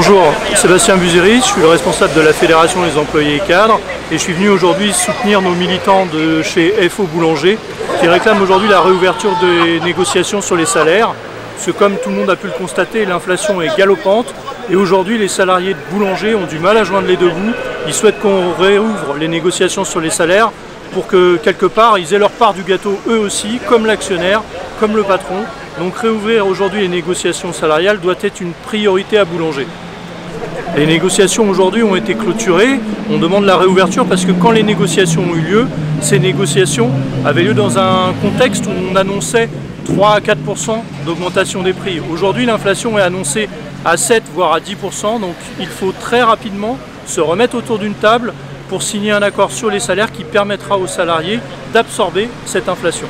Bonjour, Sébastien Buzéry, je suis le responsable de la Fédération des employés et cadres et je suis venu aujourd'hui soutenir nos militants de chez FO Boulanger qui réclament aujourd'hui la réouverture des négociations sur les salaires. Parce que comme tout le monde a pu le constater, l'inflation est galopante et aujourd'hui les salariés de boulanger ont du mal à joindre les deux bouts. Ils souhaitent qu'on réouvre les négociations sur les salaires pour que quelque part ils aient leur part du gâteau eux aussi, comme l'actionnaire, comme le patron. Donc réouvrir aujourd'hui les négociations salariales doit être une priorité à Boulanger. Les négociations aujourd'hui ont été clôturées, on demande la réouverture parce que quand les négociations ont eu lieu, ces négociations avaient lieu dans un contexte où on annonçait 3 à 4% d'augmentation des prix. Aujourd'hui l'inflation est annoncée à 7 voire à 10%, donc il faut très rapidement se remettre autour d'une table pour signer un accord sur les salaires qui permettra aux salariés d'absorber cette inflation.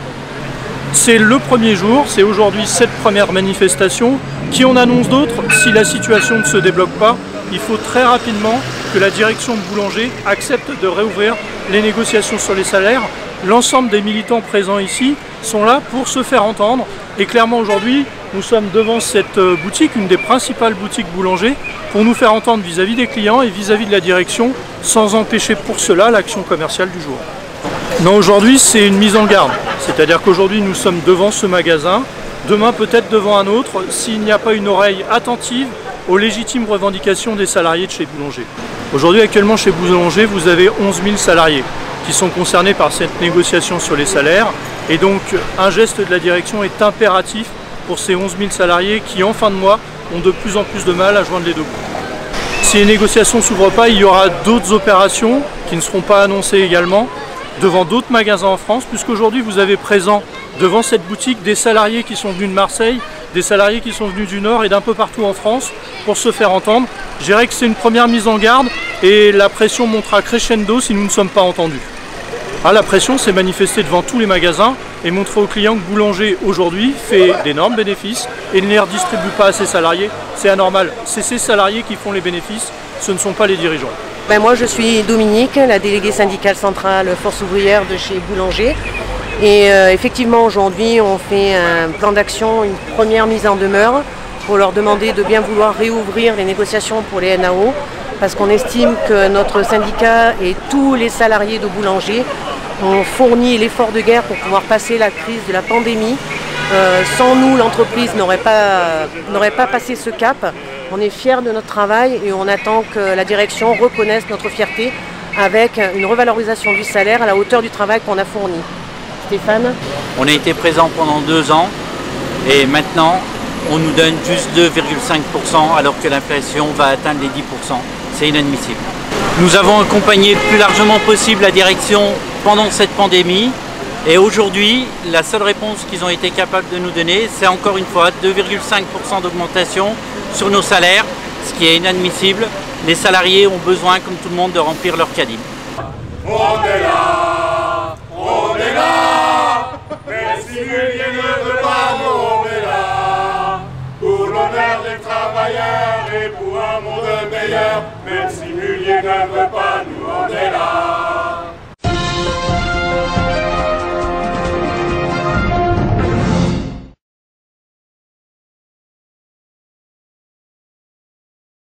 C'est le premier jour, c'est aujourd'hui cette première manifestation. Qui en annonce d'autres? Si la situation ne se débloque pas, il faut très rapidement que la direction de Boulanger accepte de réouvrir les négociations sur les salaires. L'ensemble des militants présents ici sont là pour se faire entendre. Et clairement aujourd'hui, nous sommes devant cette boutique, une des principales boutiques Boulanger, pour nous faire entendre vis-à-vis des clients et vis-à-vis de la direction, sans empêcher pour cela l'action commerciale du jour. Non, aujourd'hui c'est une mise en garde, c'est-à-dire qu'aujourd'hui nous sommes devant ce magasin, demain peut-être devant un autre, s'il n'y a pas une oreille attentive aux légitimes revendications des salariés de chez Boulanger. Aujourd'hui actuellement chez Boulanger vous avez 11 000 salariés qui sont concernés par cette négociation sur les salaires et donc un geste de la direction est impératif pour ces 11 000 salariés qui en fin de mois ont de plus en plus de mal à joindre les deux bouts. Si les négociations ne s'ouvrent pas, il y aura d'autres opérations qui ne seront pas annoncées également devant d'autres magasins en France, puisqu'aujourd'hui vous avez présent devant cette boutique des salariés qui sont venus de Marseille, des salariés qui sont venus du Nord et d'un peu partout en France pour se faire entendre. Je dirais que c'est une première mise en garde et la pression montera crescendo si nous ne sommes pas entendus. La pression c'est manifester devant tous les magasins et montrer aux clients que Boulanger aujourd'hui fait d'énormes bénéfices et ne les redistribue pas à ses salariés. C'est anormal, c'est ces salariés qui font les bénéfices, ce ne sont pas les dirigeants. Moi je suis Dominique, la déléguée syndicale centrale Force ouvrière de chez Boulanger. Et effectivement aujourd'hui on fait un plan d'action, une première mise en demeure pour leur demander de bien vouloir réouvrir les négociations pour les NAO parce qu'on estime que notre syndicat et tous les salariés de Boulanger ont fourni l'effort de guerre pour pouvoir passer la crise de la pandémie. Sans nous, l'entreprise n'aurait pas passé ce cap. On est fiers de notre travail et on attend que la direction reconnaisse notre fierté avec une revalorisation du salaire à la hauteur du travail qu'on a fourni. Stéphane? On a été présent pendant 2 ans et maintenant on nous donne juste 2,5% alors que l'inflation va atteindre les 10%. C'est inadmissible. Nous avons accompagné le plus largement possible la direction pendant cette pandémie. Et aujourd'hui, la seule réponse qu'ils ont été capables de nous donner, c'est encore une fois 2,5% d'augmentation sur nos salaires, ce qui est inadmissible. Les salariés ont besoin, comme tout le monde, de remplir leur caddie. On est là, mais si Mullier ne veut pas, nous on est là, pour l'honneur des travailleurs et pour un monde meilleur, même si Mullier ne veut pas, nous on est là.